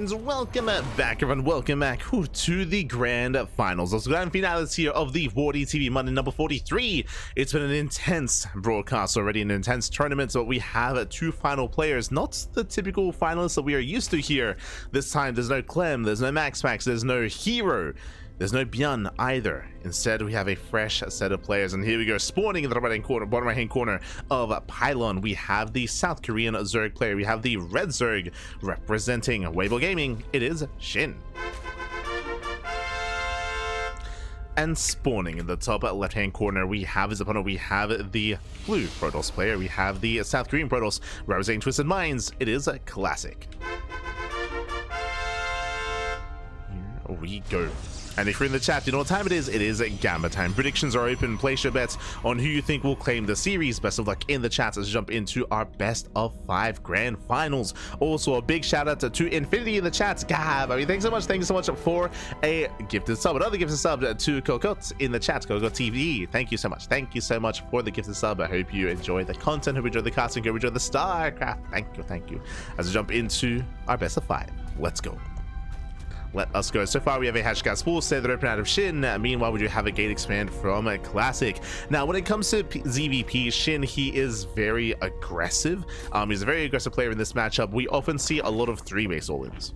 friends, welcome back everyone, welcome back to the grand finals, those grand finales here of the WardiTV Monday number 43. It's been an intense broadcast already, an intense tournament, so we have two final players, not the typical finalists that we are used to here. This time there's no Clem, there's no Max, there's no Hero, there's no Björn either. Instead, we have a fresh set of players, and here we go. Spawning in the right-hand corner, bottom right-hand corner of Pylon, we have the South Korean Zerg player. We have the Red Zerg representing Weibo Gaming. It is SHIN. And spawning in the top left-hand corner, we have his opponent. We have the blue Protoss player. We have the South Korean Protoss representing Twisted Minds. It is a classic. Here we go. And if you're in the chat, you know what time it is. It is Gamma time. Predictions are open. Place your bets on who you think will claim the series. Best of luck in the chat. Let's jump into our best of 5 grand finals. Also, a big shout out to Infinity in the chat. Gab, I mean, thanks so much. Thank you so much for a gifted sub. Another gifted sub to Kokot in the chat. Kokot TV. Thank you so much. Thank you so much for the gifted sub. I hope you enjoy the content. Hope you enjoy the casting. Hope you enjoy the StarCraft. Thank you. Thank you. As we jump into our best of 5. Let's go. Let us go. So far, we have a Hashgas full set that open out of SHIN. Meanwhile, we do have a gate expand from a Classic. Now, when it comes to ZVP, SHIN, he is very aggressive. He's a very aggressive player in this matchup. We often see a lot of 3-base all-ins.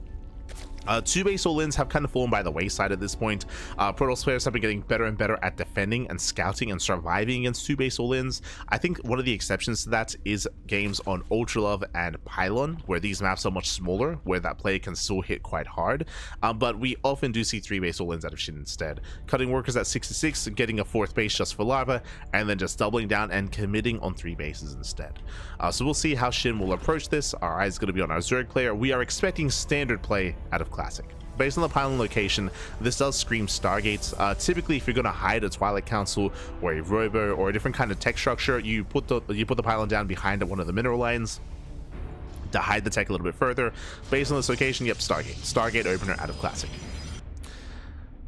2-base all-ins have kind of fallen by the wayside at this point. Protoss players have been getting better and better at defending and scouting and surviving against 2-base all-ins. I think one of the exceptions to that is games on Ultralove and Pylon, where these maps are much smaller, where that play can still hit quite hard. But we often do see 3-base all-ins out of SHIN instead. Cutting workers at 66, getting a 4th base just for Larva, and then just doubling down and committing on 3 bases instead. So we'll see how SHIN will approach this. Our eyes going to be on our Zerg player. We are expecting standard play out of Classic. Based on the Pylon location, this does scream Stargates. Typically, if you're going to hide a Twilight Council or a Robo or a different kind of tech structure, you put the Pylon down behind one of the mineral lines to hide the tech a little bit further. Based on this location, yep, Stargate opener out of Classic.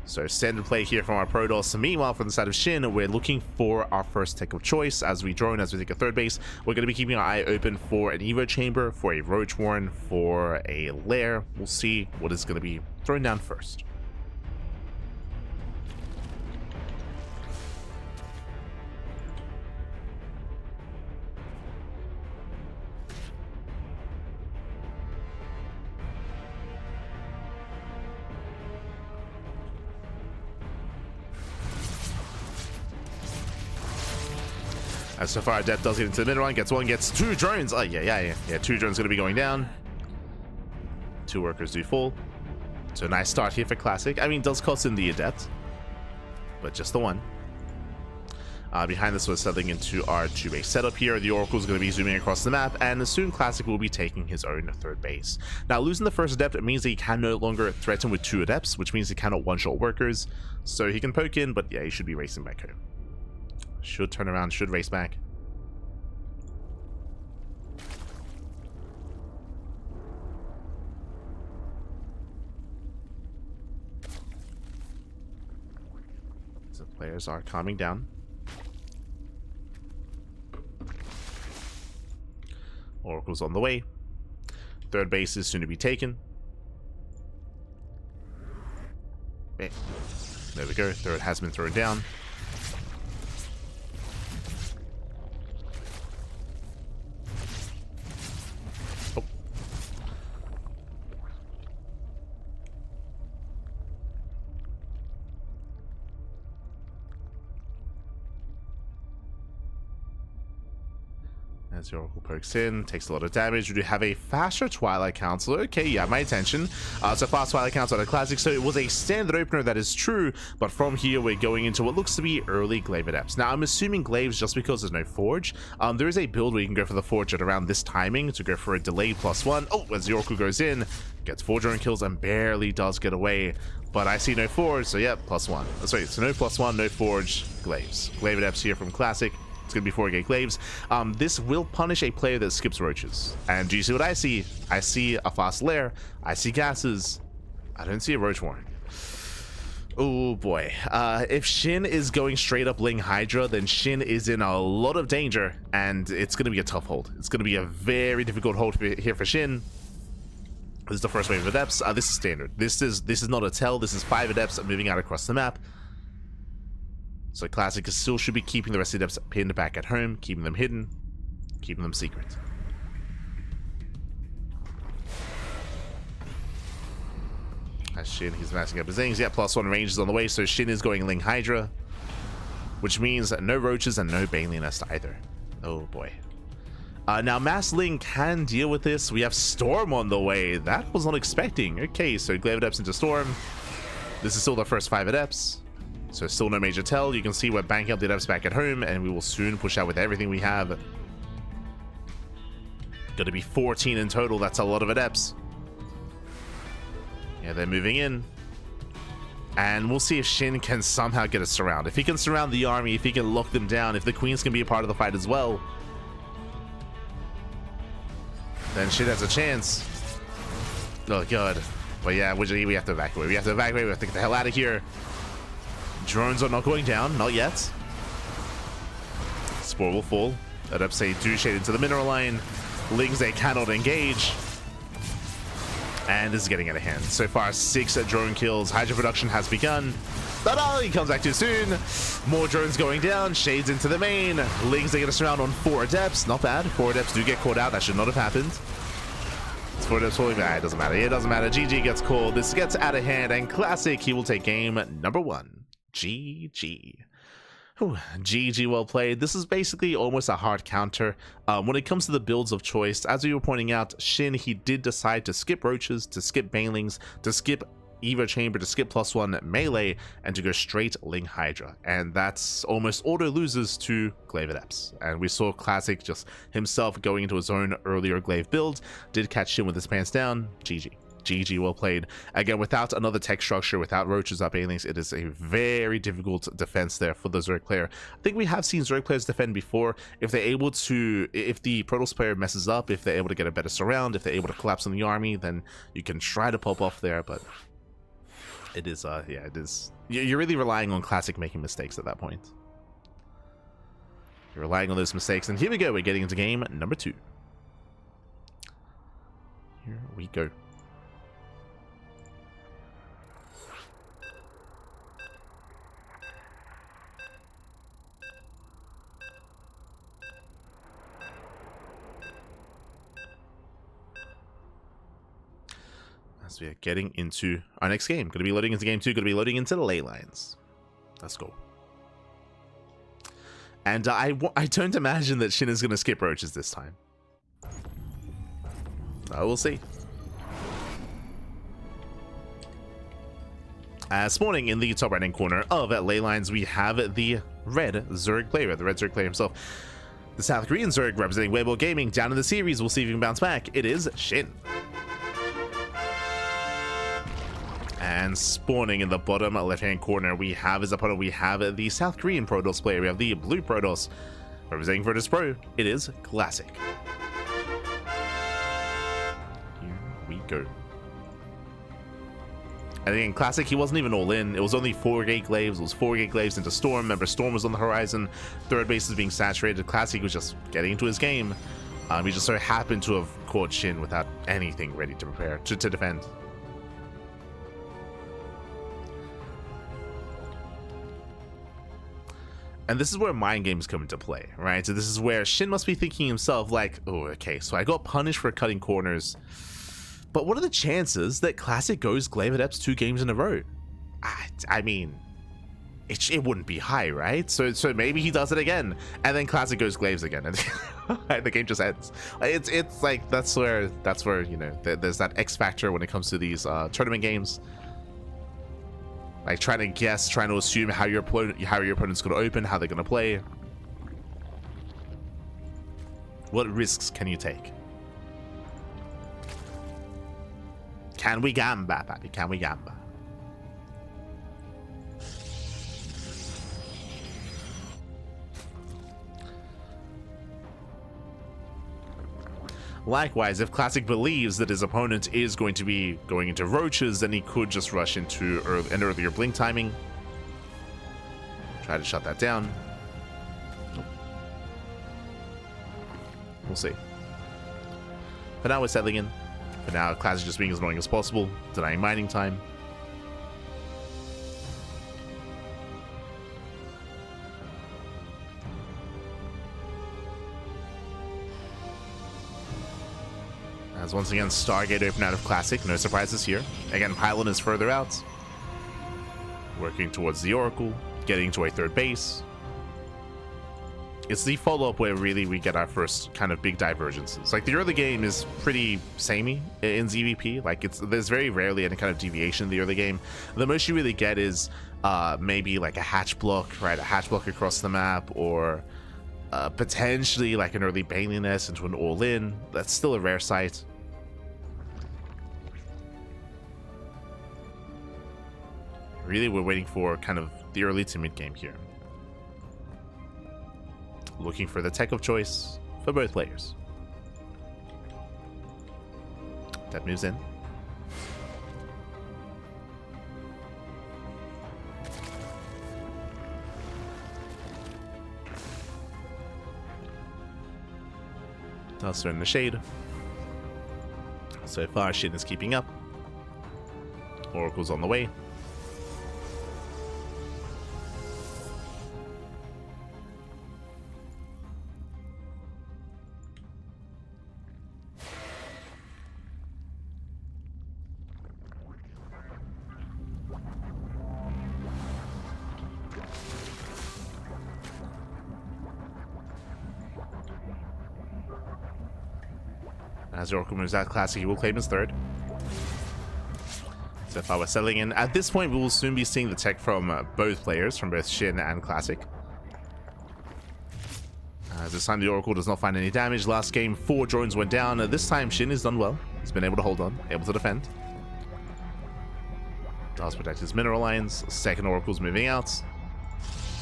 So standard play here from our Protoss. Meanwhile, from the side of SHIN, we're looking for our first tech of choice as we drone, as we take a 3rd base. We're going to be keeping our eye open for an Evo Chamber, for a Roach Warren, for a Lair. We'll see what is going to be thrown down first. As so far, Death does get into the middle line, gets 1, gets 2 drones. Oh, yeah, 2 drones going to be going down. 2 workers do fall. So nice start here for Classic. I mean, does cost in the Adept, but just the 1. Behind this, we're settling into our 2-base setup here. The Oracle is going to be zooming across the map, and soon Classic will be taking his own 3rd base. Now, losing the 1st Adept means that he can no longer threaten with 2 Adepts, which means he cannot one-shot workers. So he can poke in, but yeah, he should be racing back home. Should turn around, should race back. So players are calming down. Oracle's on the way. 3rd base is soon to be taken. Okay. There we go. 3rd has been thrown down. As the Oracle pokes in, takes a lot of damage. We do have a faster Twilight Council. Okay, you have my attention. It's a fast Twilight Council out of Classic, so it was a standard opener, that is true. But from here, we're going into what looks to be early Glaive Adepts. Now, I'm assuming Glaives just because there's no Forge. There is a build where you can go for the Forge at around this timing to go for a delayed +1. Oh, as the Oracle goes in, gets 4 drone kills and barely does get away. But I see no Forge, so yeah, +1. Sorry, so no +1, no Forge, Glaives. Glaive Adepts here from Classic. It's going to be 4 gate Glaives. This will punish a player that skips Roaches. And do you see what I see? I see a fast Lair. I see gases. I don't see a Roach Warren. Oh boy. If SHIN is going straight up Ling Hydra, then SHIN is in a lot of danger, and it's going to be a tough hold. It's going to be a very difficult hold here for SHIN. This is the first wave of adepts. This is standard. This is not a tell. This is 5 adepts moving out across the map. So Classic still should be keeping the rest of the adepts pinned back at home, keeping them hidden, keeping them secret. As SHIN, he's massing up his things. Yeah, +1 range is on the way, so SHIN is going Ling Hydra, which means no roaches and no Baneling Nest either. Oh boy. Now Mass Ling can deal with this. We have Storm on the way. That was not expecting. Okay, so Glaive Adepts into Storm. This is still the first 5 Adepts. So still no major tell. You can see we're banking up the Adepts back at home, and we will soon push out with everything we have. Gonna be 14 in total. That's a lot of Adepts. Yeah, they're moving in. And we'll see if SHIN can somehow get a surround. If he can surround the army, if he can lock them down, if the Queens can be a part of the fight as well, then SHIN has a chance. Oh god. But yeah, we have to evacuate. We have to evacuate. We have to get the hell out of here. Drones are not going down. Not yet. Spore will fall. Adepts say do shade into the mineral line. Lings they cannot engage. And this is getting out of hand. So far, 6 drone kills. Hydra production has begun. Ta-da! He comes back too soon. More drones going down. Shades into the main. Lings, they get a surround on 4 adepts. Not bad. 4 adepts do get caught out. That should not have happened. It's 4 adepts falling back. It doesn't matter. It doesn't matter. GG gets called. This gets out of hand. And Classic, he will take game number 1. GG. Whew, GG, well played. This is basically almost a hard counter. When it comes to the builds of choice, as we were pointing out, SHIN, he did decide to skip roaches, to skip banelings, to skip Evo Chamber, to skip +1 melee, and to go straight Ling Hydra. And that's almost auto loses to Glaive Adepts. And we saw Classic just himself going into his own earlier Glaive build, did catch SHIN with his pants down. GG. GG, well played. Again, without another tech structure, without roaches up aliens, it is a very difficult defense there for the Zerg player. I think we have seen Zerg players defend before. If they're able to, if the Protoss player messes up, if they're able to get a better surround, if they're able to collapse on the army, then you can try to pop off there, but it is, yeah, it is. You're really relying on Classic making mistakes at that point. You're relying on those mistakes, and here we go. We're getting into game number 2. Here we go. As we are getting into our next game. Going to be loading into game 2. Going to be loading into the ley lines. Let's go. And I don't imagine that SHIN is going to skip roaches this time. We'll see. Spawning in the top right hand corner of ley lines, we have the red Zerg player, the red Zerg player himself. The South Korean Zerg representing Weibo Gaming down in the series. We'll see if he can bounce back. It is SHIN. And spawning in the bottom left-hand corner, we have his opponent. We have the South Korean Protoss player. We have the blue Protoss representing Virtus Pro. It is Classic. Here we go. And again, Classic, he wasn't even all in. It was only 4 gate glaives. It was 4 gate glaives into Storm. Remember, Storm was on the horizon. Third base is being saturated. Classic was just getting into his game. He just so happened to have caught SHIN without anything ready to prepare to defend. And this is where mind games come into play, right? So this is where SHIN must be thinking himself like, oh, okay, so I got punished for cutting corners, but what are the chances that Classic goes Glaive Adepts 2 games in a row? I mean, it wouldn't be high, right? So maybe he does it again, and then Classic goes Glaives again, and the game just ends. It's like that's where you know there's that X factor when it comes to these tournament games. Like trying to guess, trying to assume how your opponent's going to open, how they're going to play. What risks can you take? Can we gamba, papi? Can we gamba? Likewise, if Classic believes that his opponent is going to be going into roaches, then he could just rush into an earlier blink timing. Try to shut that down. We'll see. But now we're settling in But now Classic just being as annoying as possible, denying mining time. As once again, Stargate open out of Classic. No surprises here. Again, Pylon is further out. Working towards the Oracle. Getting to a third base. It's the follow-up where really we get our first kind of big divergences. Like, the early game is pretty samey in ZVP. Like, there's very rarely any kind of deviation in the early game. The most you really get is maybe like a hatch block, right? A hatch block across the map, or potentially like an early Bailey Nest into an all-in. That's still a rare sight. Really, we're waiting for kind of the early to mid game here. Looking for the tech of choice for both players. That moves in. Duster in the shade. So far, SHIN is keeping up. Oracle's on the way. As the Oracle moves out, Classic, he will claim his third. So far, we're settling in. At this point, we will soon be seeing the tech from both players, from both SHIN and Classic. As this time, the Oracle does not find any damage. Last game, 4 drones went down. This time, SHIN has done well. He's been able to hold on, able to defend. Does protect his mineral lines. Second Oracle's moving out.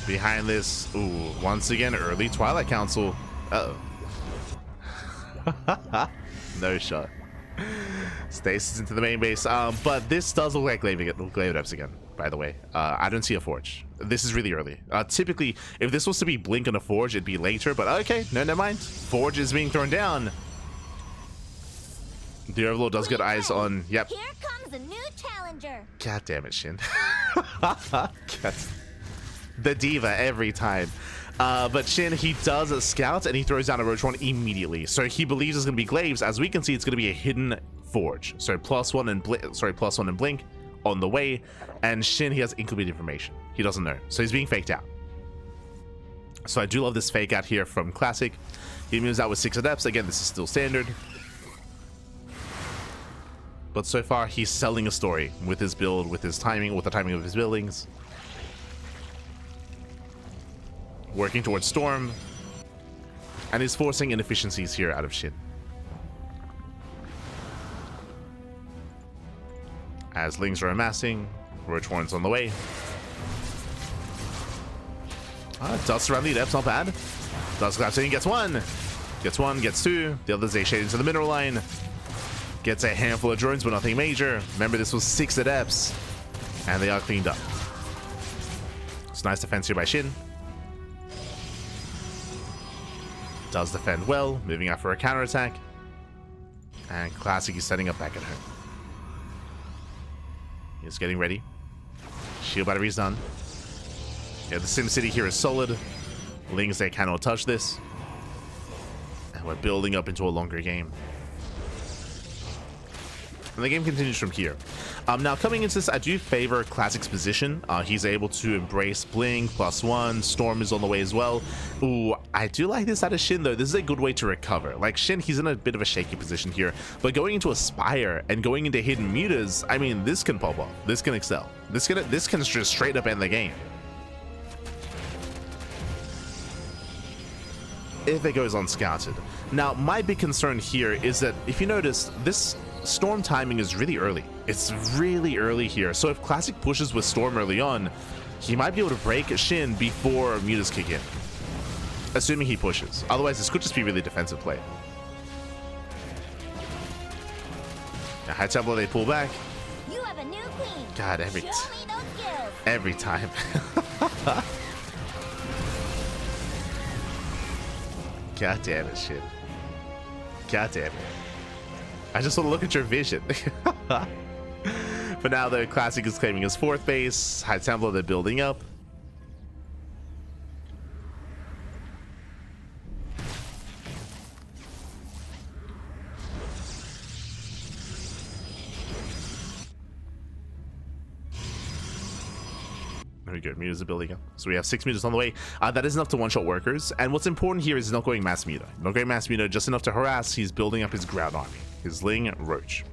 Behind this, ooh, once again, early Twilight Council. Uh-oh. No shot. Stasis into the main base. But this does look like Glaive Depths again, by the way. I don't see a Forge. This is really early. Typically, if this was to be Blink on a Forge, it'd be later, but okay, no, never mind. Forge is being thrown down. The Overlord does get eyes on, yep. Here comes a new challenger. God damn it, SHIN. The diva every time. But SHIN, he does a scout and he throws down a Roach one immediately. So he believes it's going to be Glaives. As we can see, it's going to be a hidden Forge. So +1 and +1 and Blink on the way. And SHIN, he has incomplete information. He doesn't know. So he's being faked out. So I do love this fake out here from Classic. He moves out with 6 Adepts. Again, this is still standard. But so far, he's selling a story with his build, with his timing, with the timing of his buildings. Working towards Storm, and is forcing inefficiencies here out of SHIN. As Lings are amassing, Roach Horns on the way. Dust around the Adepts, not bad. Dust collapsing, gets one, gets 2. The others, they shade into the mineral line. Gets a handful of drones, but nothing major. Remember, this was 6 Adepts, and they are cleaned up. It's nice defense here by SHIN. Does defend well, moving out for a counterattack. And Classic is setting up back at home. He's getting ready. Shield battery's done. Yeah, the SimCity here is solid. Lings, they cannot touch this. And we're building up into a longer game. And the game continues from here. Now, coming into this, I do favor Classic's position. He's able to embrace Blink, +1. Storm is on the way as well. Ooh, I do like this out of SHIN, though. This is a good way to recover. Like, SHIN, he's in a bit of a shaky position here. But going into Aspire and going into Hidden Mutas, I mean, this can pop off. This can excel. This can just straight up end the game. If it goes unscouted. Now, my big concern here is that, if you notice, this Storm timing is really early. It's really early here. So if Classic pushes with Storm early on, he might be able to break SHIN before Mutas kick in. Assuming he pushes. Otherwise, this could just be really defensive play. Now, High Templar, they pull back. You have a new queen. God, every time. God damn it, SHIN. God damn it. I just want to look at your vision. For now, though, Classic is claiming his 4th base. High Templar, they're building up. There we go, mutas are building up. So we have 6 mutas on the way. That is enough to one-shot workers. And what's important here is not going mass muta. Not going mass muta, just enough to harass. He's building up his ground army. His Ling Roach.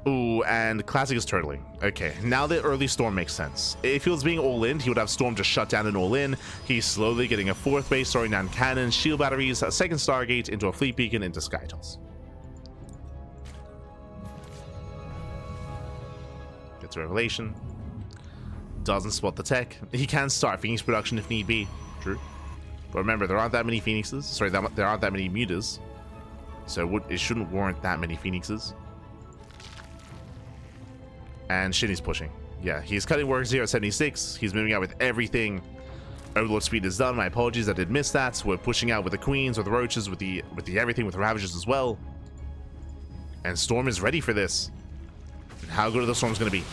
Ooh, and Classic is turtling. Okay, now the early Storm makes sense. If he was being all-in, he would have Storm just shut down and all-in. He's slowly getting a 4th base, throwing down cannons, shield batteries, a 2nd Stargate, into a fleet beacon, into Sky Toss. Gets Revelation. Doesn't spot the tech. He can start Phoenix production if need be. True. But remember, there aren't that many Phoenixes. Sorry, there aren't that many mutas. So it shouldn't warrant that many Phoenixes. And SHIN is pushing. Yeah, he's cutting work 0 at 76. He's moving out with everything. Overlord speed is done. My apologies, I did miss that. We're pushing out with the queens, with the roaches, with the everything, with the ravagers as well. And Storm is ready for this. And how good are the Storms going to be?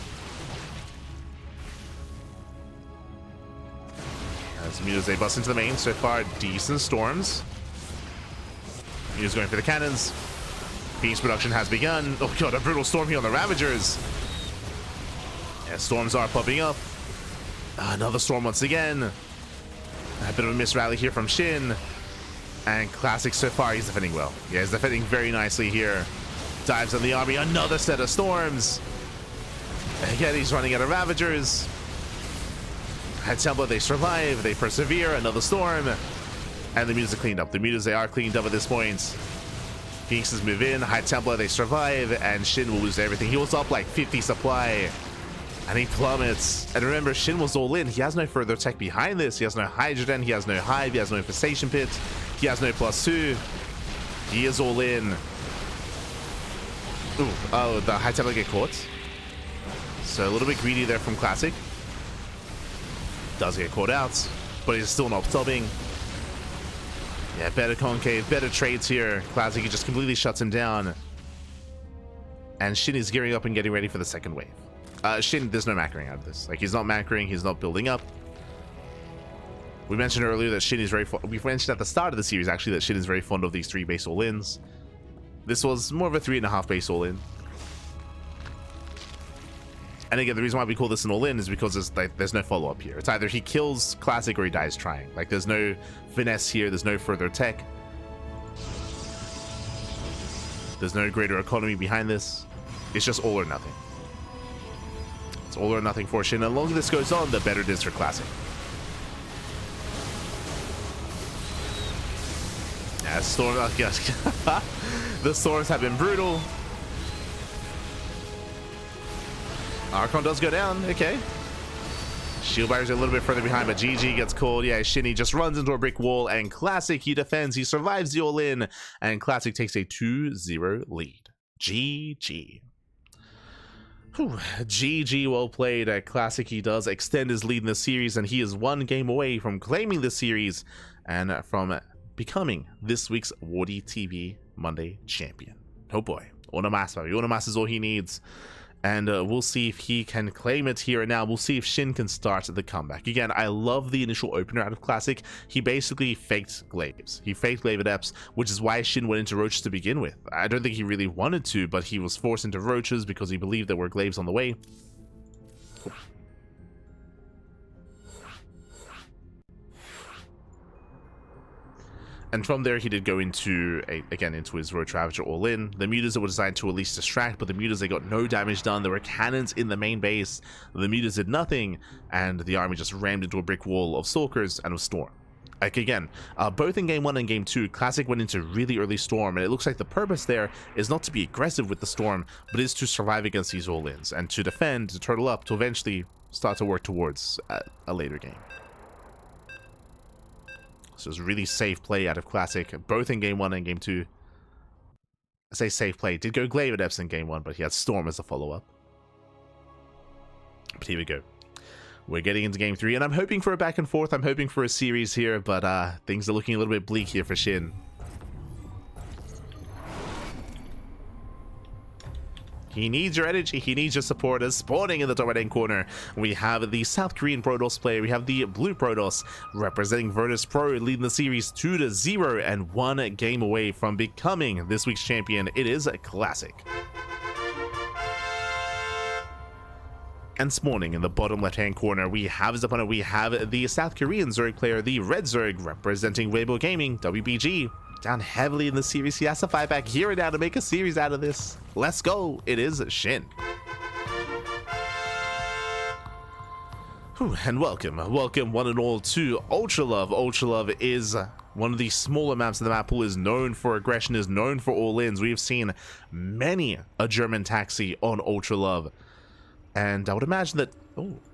As mutas, they bust into the main. So far, decent Storms. Mutas going for the cannons. Phoenix production has begun. Oh god, a brutal Storm here on the Ravagers. Yeah, Storms are popping up. Another Storm once again. A bit of a miss rally here from SHIN. And Classic so far, he's defending well. Yeah, he's defending very nicely here. Dives on the army. Another set of Storms. Again, he's running out of Ravagers. At Templar, they survive, they persevere, another Storm, and the mutas are cleaned up. The mutas, they are cleaned up at this point. Phoenixes move in, High Templar, they survive, and SHIN will lose everything. He was up like 50 supply, and he plummets. And remember, SHIN was all in. He has no further tech behind this. He has no Hydrogen, he has no Hive, he has no Infestation Pit, he has no +2. He is all in. Ooh, oh, the High Templar get caught. So a little bit greedy there from Classic. Does get caught out, but he's still not stopping. Yeah, better concave, better trades here. Classic, he just completely shuts him down. And SHIN is gearing up and getting ready for the 2nd wave. SHIN, there's no macroing out of this. Like, he's not macroing, he's not building up. We mentioned earlier that SHIN is very we mentioned at the start of the series, actually, that SHIN is very fond of these 3 base all-ins. This was more of a 3.5 base all-in. And again, the reason why we call this an all-in is because there's no follow-up here. It's either he kills Classic or he dies trying. Like, there's no finesse here. There's no further tech. There's no greater economy behind this. It's just all or nothing. It's all or nothing for SHIN. And the longer this goes on, the better it is for Classic. Yeah, Storm. The Storms have been brutal. Archon does go down, okay. Shield barriers are a little bit further behind, but GG gets cold. Yeah, SHIN just runs into a brick wall, and Classic, he defends, he survives the all-in, and Classic takes a 2-0 lead. GG. Whew. GG, well played. Classic, he does extend his lead in the series, and he is 1 game away from claiming the series and from becoming this week's WardiTV Monday champion. Oh boy, Onomas is all he needs. And we'll see if he can claim it here and now. We'll see if SHIN can start the comeback. Again, I love the initial opener out of Classic. He basically faked Glaives. He faked Glaive Adepts, which is why SHIN went into Roaches to begin with. I don't think he really wanted to, but he was forced into Roaches because he believed there were Glaives on the way. And from there, he did go into, again, into his Roach Ravager all-in. The mutas that were designed to at least distract, but the mutas, they got no damage done. There were cannons in the main base. The mutas did nothing, and the army just rammed into a brick wall of Stalkers and of Storm. Like, again, both in Game 1 and Game 2, Classic went into really early Storm, and it looks like the purpose there is not to be aggressive with the Storm, but is to survive against these all-ins, and to defend, to turtle up, to eventually start to work towards a later game. So it was really safe play out of Classic, both in Game 1 and Game 2. I say safe play. Did go Glaive Adepts in Game 1, but he had Storm as a follow-up. But here we go. We're getting into Game 3, and I'm hoping for a back and forth. I'm hoping for a series here, but things are looking a little bit bleak here for SHIN. He needs your energy. He needs your supporters. Spawning in the top right hand corner, we have the South Korean Protoss player. We have the Blue Protoss representing Virtus Pro, leading the series 2-0 and 1 game away from becoming this week's champion. It is a classic. And spawning in the bottom left hand corner, we have his opponent. We have the South Korean Zerg player, the Red Zerg, representing Weibo Gaming, WBG. Down heavily in the series. He has to fight back here and now to make a series out of this. Let's go. It is SHIN. And welcome one and all to Ultra Love. Ultra Love is one of the smaller maps of the map pool, is known for aggression, is known for all-ins. We've seen many a German taxi on Ultra Love. And I would imagine that,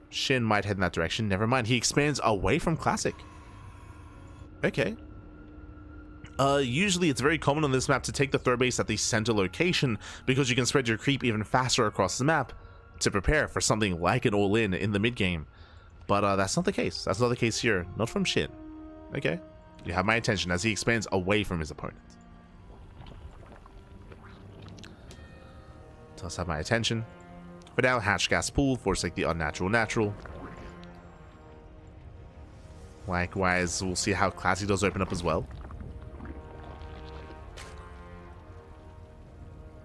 SHIN might head in that direction. Never mind. He expands away from Classic. Okay. Usually it's very common on this map to take the third base at the center location because you can spread your creep even faster across the map to prepare for something like an all-in in the mid-game. But that's not the case. That's not the case here. Not from SHIN. Okay. You have my attention as he expands away from his opponent. Does have my attention. For now, hatch gas pool, forsake the unnatural natural. Likewise, we'll see how Classic does open up as well.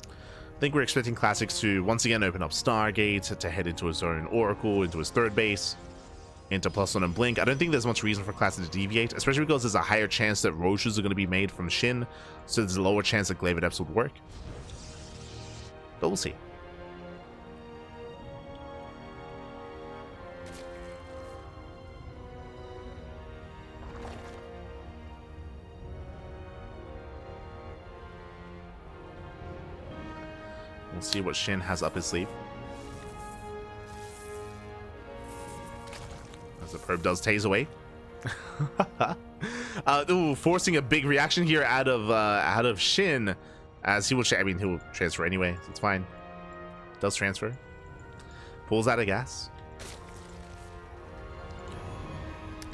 I think we're expecting Classics to once again open up Stargate, to head into his own Oracle, into his third base, into +1 and Blink. I don't think there's much reason for Classic to deviate, especially because there's a higher chance that Roaches are going to be made from SHIN, so there's a lower chance that Glaive Adepts would work. But we'll see. We'll see what SHIN has up his sleeve. As the probe does tase away. Forcing a big reaction here out of SHIN, as he will. I mean, he will transfer anyway, so it's fine. Does transfer. Pulls out of gas.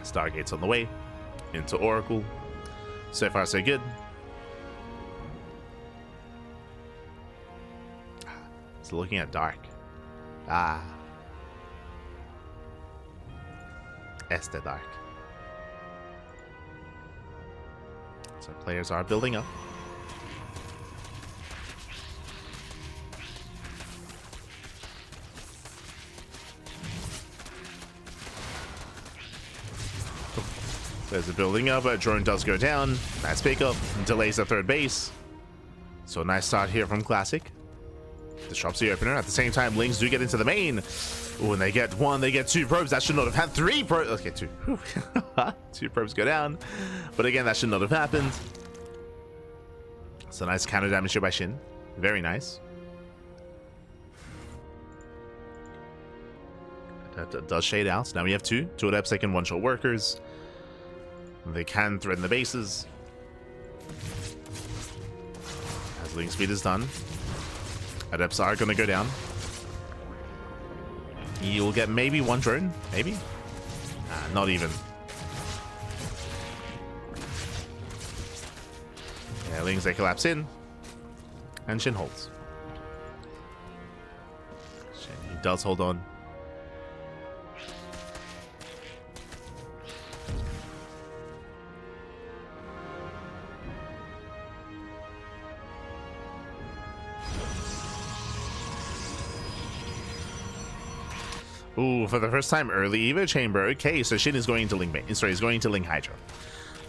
Stargate's on the way into Oracle. So far, so good. Looking at dark. Esther dark. So players are building up. There's a building up. A drone does go down. Nice pickup. Delays the third base. So nice start here from Classic. Disrupts the opener. At the same time, Lings do get into the main. Ooh, and they get one, they get 2 probes. That should not have had 3 probes. Okay, 2. 2 probes go down. But again, that should not have happened. So nice counter damage here by SHIN. Very nice. That does shade out. So now we have 2 adepts. They can one-shot workers. They can threaten the bases. As Link speed is done. Adepts are going to go down. You'll get maybe 1 drone. Maybe? Not even. Yeah, Lings, they collapse in. And SHIN holds. SHIN, he does hold on. Ooh, for the first time early Evo Chamber. Okay, so SHIN is going to Ling Bait. Sorry, he's going to Ling Hydra.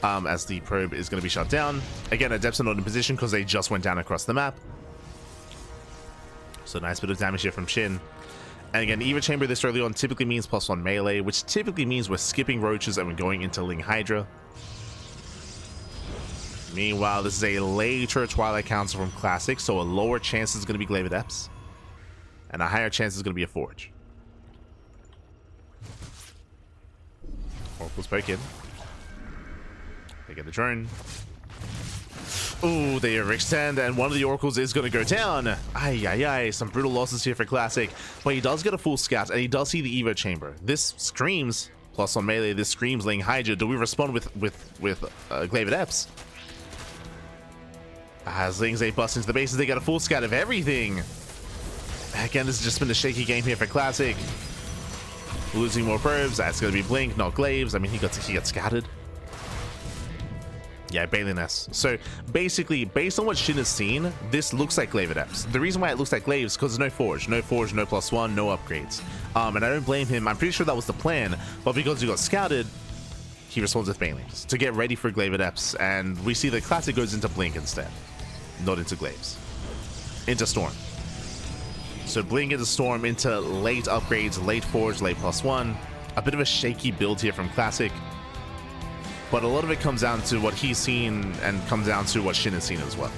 As the probe is going to be shut down. Again, Adepts are not in position because they just went down across the map. So nice bit of damage here from SHIN. And again, Evo Chamber this early on typically means +1 melee, which typically means we're skipping Roaches and we're going into Ling Hydra. Meanwhile, this is a later Twilight Council from Classic, so a lower chance is going to be Glaive Adepts. And a higher chance is going to be a Forge. Oracle's poke in. They get the drone. Ooh, they overextend, and one of the Oracles is going to go down. Ay. Some brutal losses here for Classic. But he does get a full scout, and he does see the Evo Chamber. This screams, +1 melee, this screams Ling Hydra. Do we respond with Glaive Adepts? As Lings, they bust into the bases, they get a full scout of everything. Again, this has just been a shaky game here for Classic. Losing more probes. That's going to be Blink, not Glaives. I mean, he got scattered. Yeah, Bailey Ness. So basically, based on what Shin has seen, this looks like Glaive Adepts. The reason why it looks like Glaives is because there's no Forge, no +1, no upgrades. And I don't blame him. I'm pretty sure that was the plan, but because he got scouted, he responds with Bailings to get ready for Glaive Adepts, and we see the Classic goes into Blink instead, not into Glaives, into Storm. So Blink into Storm, into late upgrades, late Forge, late +1. A bit of a shaky build here from Classic. But a lot of it comes down to what he's seen and comes down to what Shin has seen as well.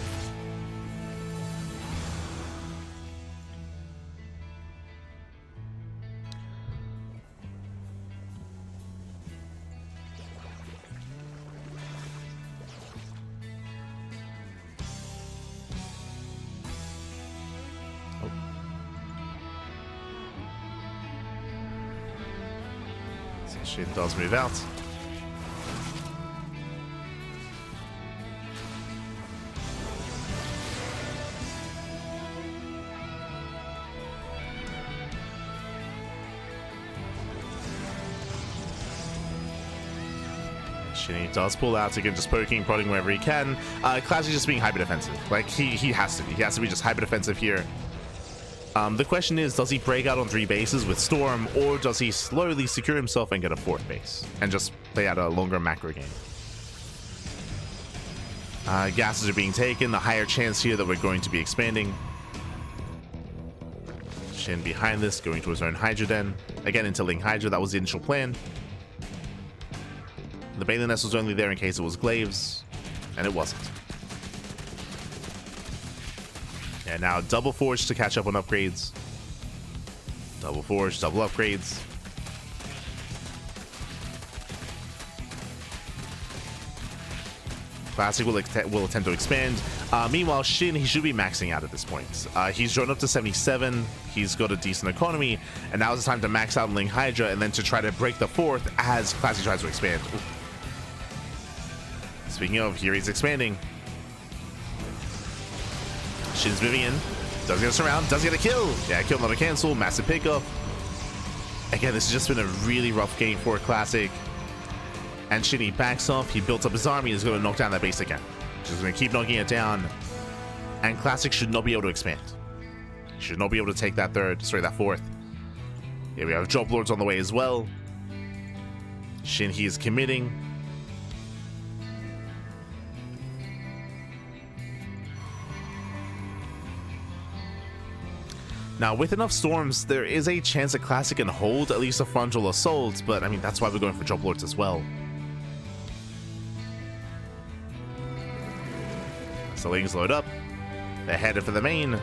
So Shin does move out. He does pull out again, just poking, prodding wherever he can. Classic just being hyper defensive. Like he has to be. He has to be just hyper defensive here. The question is, does he break out on 3 bases with Storm, or does he slowly secure himself and get a 4th base and just play out a longer macro game? Gases are being taken. The higher chance here that we're going to be expanding. Shin behind this, going to his own Hydra Den. Again, into Ling Hydra. That was the initial plan. The Bailey Nest was only there in case it was Glaives, and it wasn't. And now double Forge to catch up on upgrades. Double Forge, double upgrades. Classic will attempt to expand. Meanwhile, Shin, he should be maxing out at this point. He's drawn up to 77. He's got a decent economy, and now is the time to max out Ling Hydra and then to try to break the 4th as Classic tries to expand. Ooh. Speaking of, here he's expanding. Shin's moving in. Does get a surround. Does get a kill. Yeah, kill, not a cancel. Massive pickup. Again, this has just been a really rough game for Classic. And Shin, he backs off. He built up his army. He's going to knock down that base again. Just going to keep knocking it down. And Classic should not be able to expand. Should not be able to take that 4th. Here we have Drop Lords on the way as well. Shin, he is committing. Now, with enough Storms, there is a chance that Classic can hold at least a frontal assault, but I mean, that's why we're going for Drop Lords as well. So Lings load up. They're headed for the main.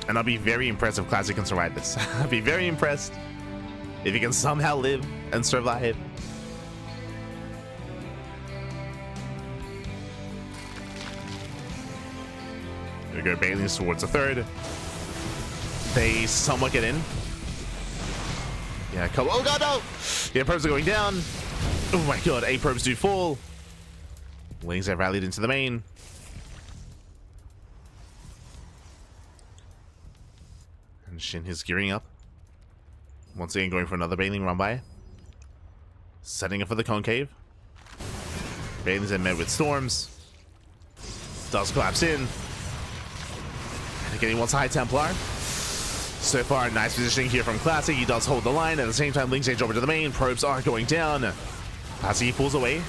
And I'll be very impressed if Classic can survive this. I'll be very impressed if he can somehow live and survive. Here we go, Bailey's towards the 3rd. They somewhat get in. Yeah, come. Oh god, no! Yeah, probes are going down. Oh my god, 8 probes do fall. Lings have rallied into the main. And Shin is gearing up. Once again, going for another Bailing run by. Setting up for the concave. Bailing's then met with Storms. Does collapse in. And again, he wants a High Templar. So far, nice positioning here from Classic. He does hold the line. At the same time, Lings drop into the main. Probes are going down. Classic, he pulls away.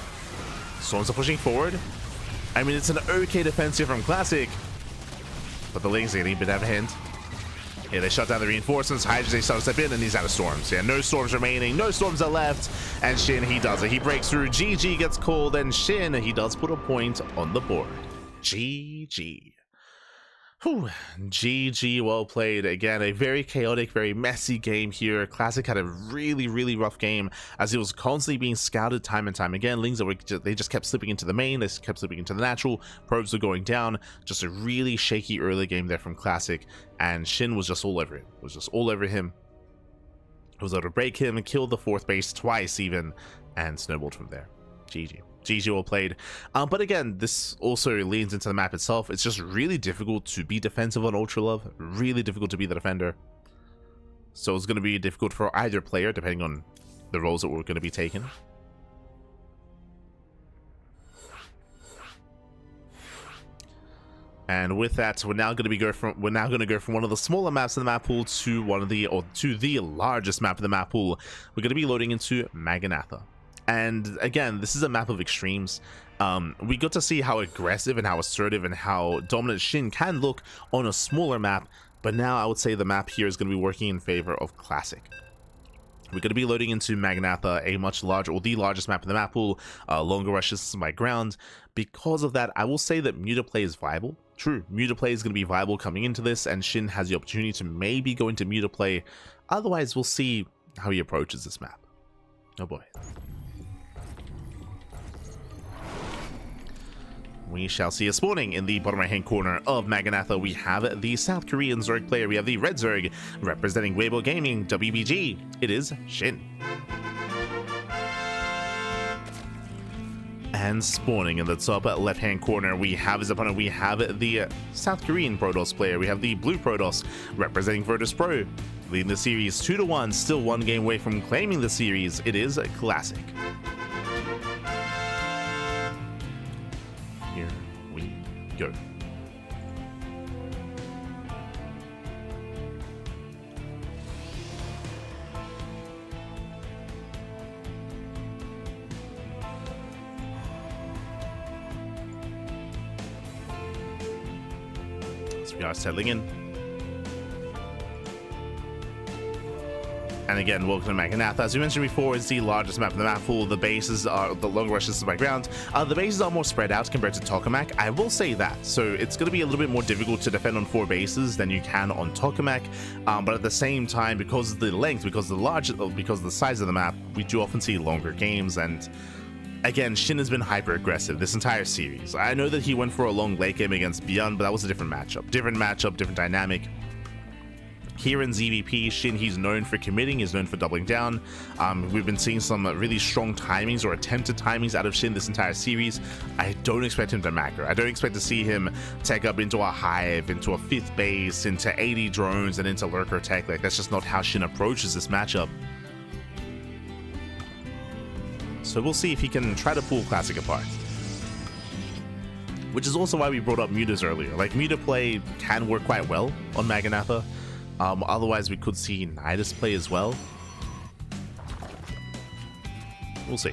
Storms are pushing forward. I mean, it's an okay defense here from Classic. But the Lings are getting a bit out of hand. Yeah, they shut down the reinforcements. Hydra, they start to step in, and he's out of Storms. Yeah, no Storms remaining. No Storms are left. And Shin, he does it. He breaks through. GG gets called. And Shin, he does put a point on the board. GG. Whew. GG, well played. Again, a very chaotic, very messy game here. Classic had a really, really rough game as he was constantly being scouted time and time again. Lings, they just kept slipping into the main. They kept slipping into the natural. Probes were going down. Just a really shaky early game there from Classic. And Shin was just all over it. Was just all over him. Was able to break him and kill the 4th base twice even. And snowballed from there. GG. GG well played. But again, this also leans into the map itself. It's just really difficult to be defensive on Ultra Love, really difficult to be the defender. So it's going to be difficult for either player, depending on the roles that we're going to be taking. And with that, we're now going to go from one of the smaller maps in the map pool to the largest map in the map pool. We're going to be loading into Maganatha. And again, this is a map of extremes. We got to see how aggressive and how assertive and how dominant SHIN can look on a smaller map, but now I would say the map here is going to be working in favor of Classic. We're going to be loading into Maganatha, a much larger, or the largest map in the map pool, longer rushes by ground. Because of that, I will say that Mutaplay is viable. True, Mutaplay is going to be viable coming into this, and SHIN has the opportunity to maybe go into Mutaplay. Otherwise, we'll see how he approaches this map. Oh boy. We shall see a spawning in the bottom right hand corner of Maganatha. We have the South Korean Zerg player. We have the Red Zerg representing Weibo Gaming, WBG. It is SHIN. And spawning in the top left hand corner, we have his opponent. We have the South Korean Protoss player. We have the Blue Protoss representing Virtus Pro, leading the series 2-1, still one game away from claiming the series. It is Classic. Here we go. So we are settling in. And again, welcome to Maganatha. As we mentioned before, it's the largest map in the map pool. The bases are the long rushes by ground. The bases are more spread out compared to Tokamak. I will say that. So it's going to be a little bit more difficult to defend on 4 bases than you can on Tokamak. But at the same time, because of the length, because of the size of the map, we do often see longer games. And again, SHIN has been hyper aggressive this entire series. I know that he went for a long late game against Beyond, but that was a different matchup, different dynamic. Here in ZVP, SHIN, he's known for committing, he's known for doubling down. We've been seeing some really strong timings or attempted timings out of SHIN this entire series. I don't expect him to macro. I don't expect to see him tech up into a hive, into a 5th base, into 80 drones, and into lurker tech. Like, that's just not how SHIN approaches this matchup. So we'll see if he can try to pull Classic apart. Which is also why we brought up Mutas earlier. Like, Muta play can work quite well on Maganatha. Otherwise, we could see Nidus play as well. We'll see.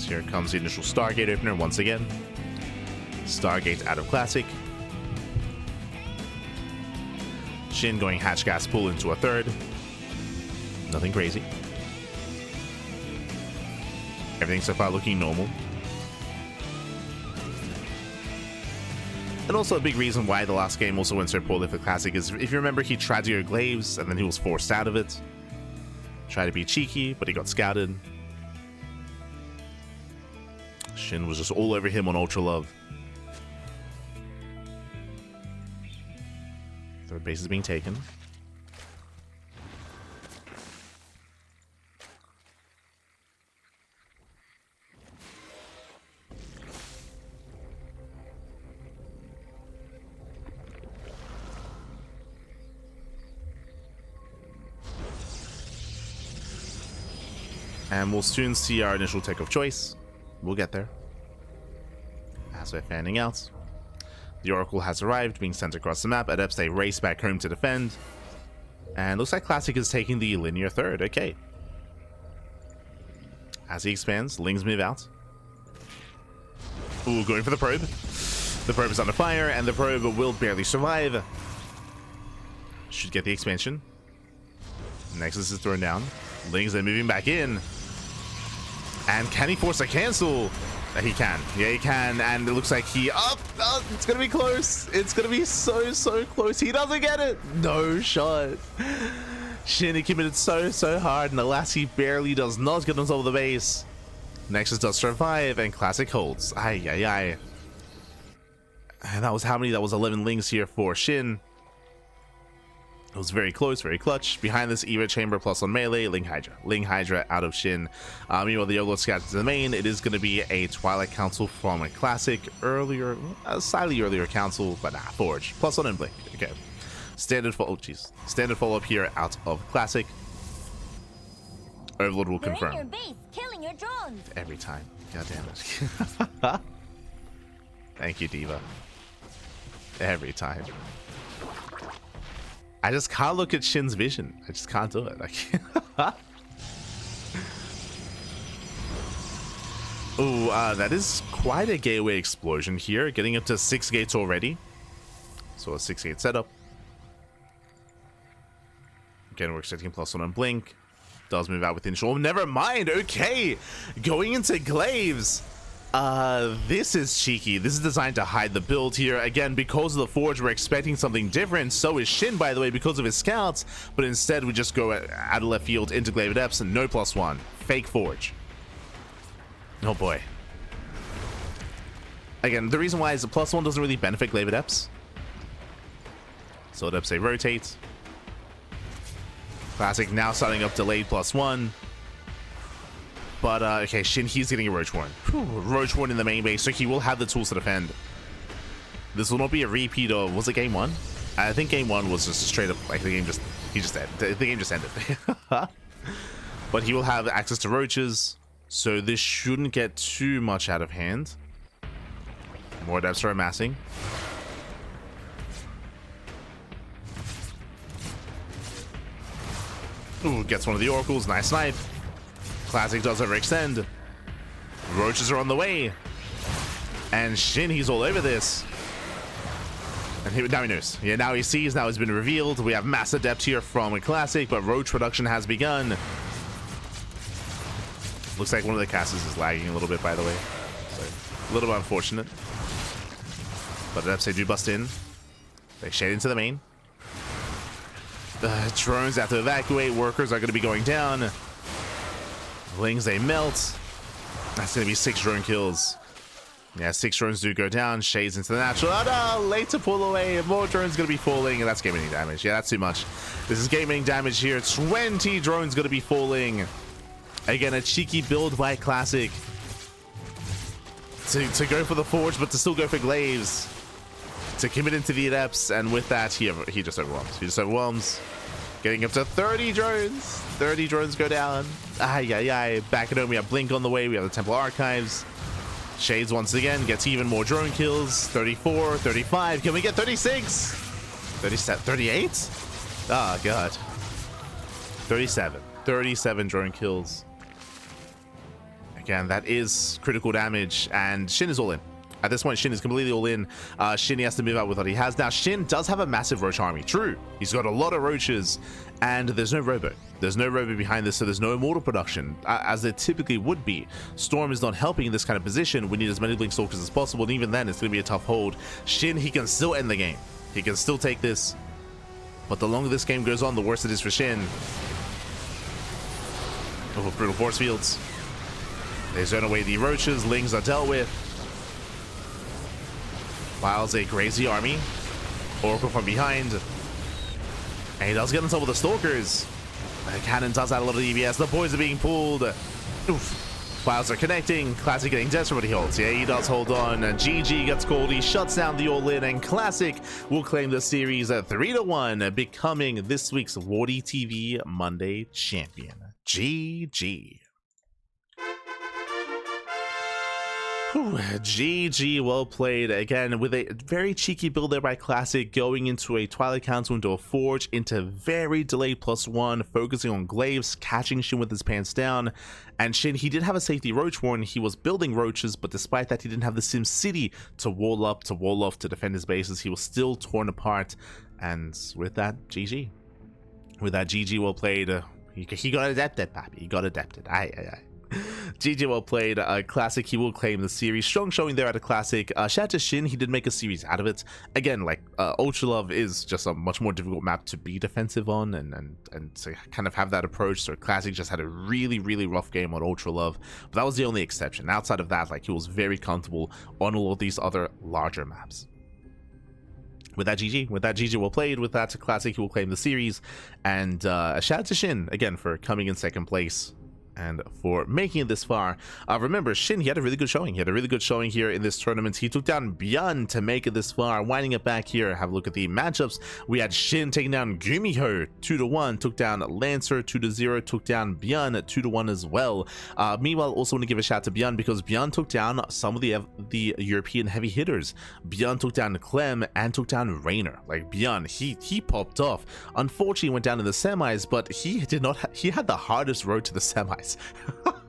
Here comes the initial Stargate opener once again. Stargate out of Classic. SHIN going hatch gas pull into a 3rd. Nothing crazy. Everything so far looking normal. And also a big reason why the last game also went so poorly for Classic is, if you remember, he tried to go Glaives and then he was forced out of it. Tried to be cheeky, but he got scouted. SHIN was just all over him on Ultra Love. 3rd base is being taken. And we'll soon see our initial tech of choice. We'll get there. As we're fanning out, the Oracle has arrived, being sent across the map. Adepts, they race back home to defend. And looks like Classic is taking the linear 3rd. Okay. As he expands, Lings move out. Ooh, going for the probe. The probe is under fire, and the probe will barely survive. Should get the expansion. Nexus is thrown down. Lings, they're moving back in. And can he force a cancel? He can. Yeah, he can. And it looks like he... Oh, it's going to be close. It's going to be so close. He doesn't get it. No shot. SHIN, he committed so hard. And alas, he barely does not get on top of the base. Nexus does survive. And Classic holds. Ay. And that was how many? That was 11 lings here for SHIN. It was very close, very clutch. Behind this, Eva Chamber plus on melee, Ling Hydra out of SHIN. Meanwhile, the Yogurt scouts to the main. It is going to be a Twilight Council from a Classic earlier, a slightly earlier Council, but nah, Forge plus on and Blink. Okay, standard follow up here out of Classic. Overlord will confirm. They're in your base, killing your drones. Every time. God damn it. Thank you, Diva. Every time. I just can't look at SHIN's vision. I just can't do it. I can't. Ooh, that is quite a gateway explosion here. Getting up to 6 gates already. So a 6-gate setup. Again, we're expecting +1 on Blink. Does move out within Shaw. Never mind. Okay. Going into Glaives. This is cheeky. This is designed to hide the build here. Again, because of the Forge, we're expecting something different. So is SHIN, by the way, because of his scouts. But instead, we just go out of left field into Glaive Adepts and no +1. Fake Forge. Oh boy. Again, the reason why is the +1 doesn't really benefit Glaive Adepts. So Adepts, they rotate. Classic now starting up delayed +1. But, okay, SHIN, he's getting a Roach Warren. Roach Warren in the main base, so he will have the tools to defend. This will not be a repeat of, was it game 1? I think game 1 was just straight up, like, the game just ended. But he will have access to Roaches, so this shouldn't get too much out of hand. More Adepts are amassing. Ooh, gets one of the Oracles, nice snipe. Classic does overextend. Roaches are on the way. And SHIN, he's all over this. And now he knows. Yeah, now he sees, now it's been revealed. We have mass Adept here from a Classic, but Roach production has begun. Looks like one of the casters is lagging a little bit, by the way. So, a little bit unfortunate. But Adepts, they do bust in. They shade into the main. The drones have to evacuate. Workers are going to be going down. Lings, they melt. That's going to be 6 drone kills. Yeah, 6 drones do go down. Shades into the natural. Oh no, late to pull away. More drones going to be falling, and that's game-ending damage. Yeah, that's too much. This is game-ending damage here. 20 drones going to be falling. Again, a cheeky build by Classic. To go for the Forge, but to still go for Glaives. To commit into the Adepts, and with that, he just overwhelms. He just overwhelms. Getting up to 30 drones. 30 drones go down. Back at home, we have Blink on the way. We have the Temple Archives. Shades once again gets even more drone kills. 34, 35. Can we get 36? 37, 38? Oh, God. 37. 37 drone kills. Again, that is critical damage, and SHIN is all in. At this point, SHIN is completely all in. SHIN, he has to move out with what he has. Now, SHIN does have a massive Roach army. True. He's got a lot of Roaches, and there's no Robo. There's no Robo behind this, so there's no Immortal production, as there typically would be. Storm is not helping in this kind of position. We need as many Blink Stalkers as possible, and even then, it's going to be a tough hold. SHIN, he can still end the game. He can still take this. But the longer this game goes on, the worse it is for SHIN. Oh, brutal force fields. They zone away the Roaches. Lings are dealt with. Files a crazy army. Oracle from behind. And he does get on top of the Stalkers. The cannon does add a lot of EBS. The boys are being pulled. Oof. Files are connecting. Classic getting desperate, but he holds. Yeah, he does hold on. GG gets called. He shuts down the all-in, and Classic will claim the series 3-1, becoming this week's WardiTV Monday champion. GG. Whew, GG, well played. Again, with a very cheeky build there by Classic, going into a Twilight Council, into a Forge, into very delayed +1, focusing on Glaives, catching SHIN with his pants down. And SHIN, he did have a safety Roach Warren. He was building Roaches, but despite that, he didn't have the Sim City to wall up, to wall off, to defend his bases. He was still torn apart. And with that, GG. With that, GG, well played. He got adapted, papi. He got adapted. Aye. GG, well played. Classic, he will claim the series. Strong showing there at a Classic. Shout out to Shin, he did make a series out of it. Again, like, Ultra Love is just a much more difficult map to be defensive on and to kind of have that approach. So Classic just had a really, really rough game on Ultra Love. But that was the only exception. Outside of that, like, he was very comfortable on all of these other larger maps. With that, GG, well played. With that, Classic, he will claim the series. And a shout out to Shin, again, for coming in second place and for making it this far. Remember, Shin, he had a really good showing. He had a really good showing here in this tournament. He took down Byun to make it this far. Winding it back here, have a look at the matchups. We had Shin taking down Gumiho 2-1, took down Lancer 2-0, took down Byun 2-1 as well. Meanwhile, also want to give a shout to Byun because Byun took down some of the European heavy hitters. Byun took down Clem and took down Rainer. Like, Byun, he popped off. Unfortunately, went down in the semis, but he had the hardest road to the semis.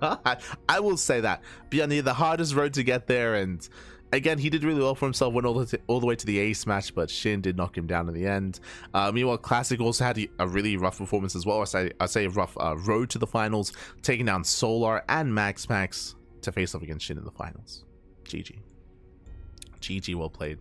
I will say that. Byun had the hardest road to get there, and again, he did really well for himself, went all the way to the ace match, but Shin did knock him down in the end. Meanwhile, Classic also had a really rough performance as well. I say a rough road to the finals, taking down Solar and Max to face off against Shin in the finals. GG, well played.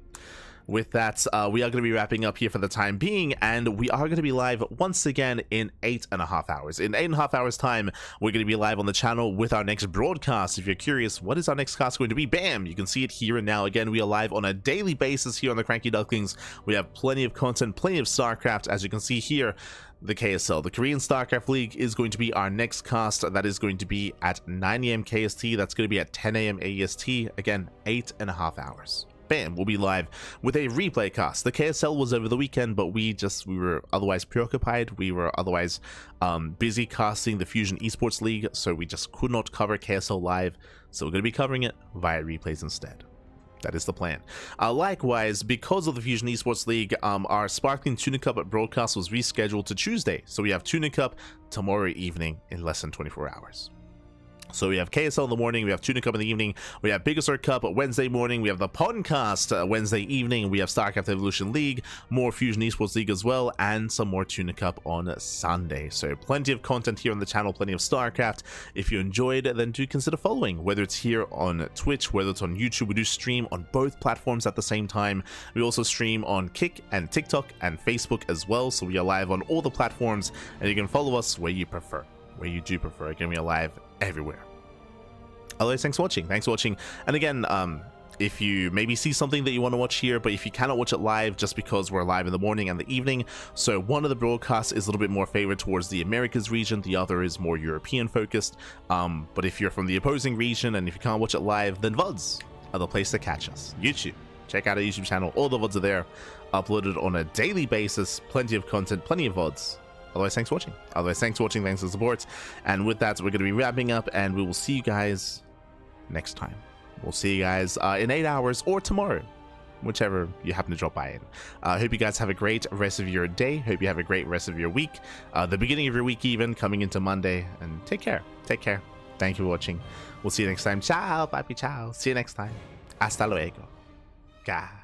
With that, we are going to be wrapping up here for the time being, and we are going to be live once again in 8.5 hours. In 8.5 hours time, we're going to be live on the channel with our next broadcast. If you're curious, what is our next cast going to be? Bam! You can see it here and now. Again, we are live on a daily basis here on the CranKy Ducklings. We have plenty of content, plenty of StarCraft, as you can see here. The KSL, the Korean StarCraft League, is going to be our next cast. That is going to be at 9 AM KST. That's going to be at 10 AM AEST. Again, 8.5 hours. Bam, we'll be live with a replay cast. The KSL was over the weekend, but we were otherwise preoccupied. We were otherwise busy casting the Fusion Esports League, so we just could not cover KSL live. So we're going to be covering it via replays instead. That is the plan. Likewise, because of the Fusion Esports League, our Sparkling Tuna Cup broadcast was rescheduled to Tuesday. So we have Tuna Cup tomorrow evening in less than 24 hours. So we have KSL in the morning, we have Tuna Cup in the evening, we have Big Sur Cup Wednesday morning, we have the podcast Wednesday evening, we have StarCraft Evolution League, more Fusion Esports League as well, and some more Tuna Cup on Sunday. So plenty of content here on the channel, plenty of StarCraft. If you enjoyed, then do consider following, whether it's here on Twitch, whether it's on YouTube. We do stream on both platforms at the same time. We also stream on Kick and TikTok and Facebook as well, so we are live on all the platforms, and you can follow us where you prefer. Where you do prefer. Again, we are live everywhere. Otherwise, thanks for watching. And again, if you maybe see something that you want to watch here, but if you cannot watch it live just because we're live in the morning and the evening, so one of the broadcasts is a little bit more favored towards the Americas region, the other is more European focused. But if you're from the opposing region and if you can't watch it live, then VODs are the place to catch us. YouTube, check out our YouTube channel, all the VODs are there, uploaded on a daily basis, plenty of content, plenty of VODs. Otherwise, thanks for watching. Thanks for the support. And with that, we're going to be wrapping up, and we will see you guys next time. We'll see you guys in 8 hours or tomorrow, whichever you happen to drop by in. Hope you guys have a great rest of your day. Hope you have a great rest of your week. The beginning of your week even, coming into Monday. And take care. Thank you for watching. We'll see you next time. Ciao, papi, ciao. See you next time. Hasta luego. Ga.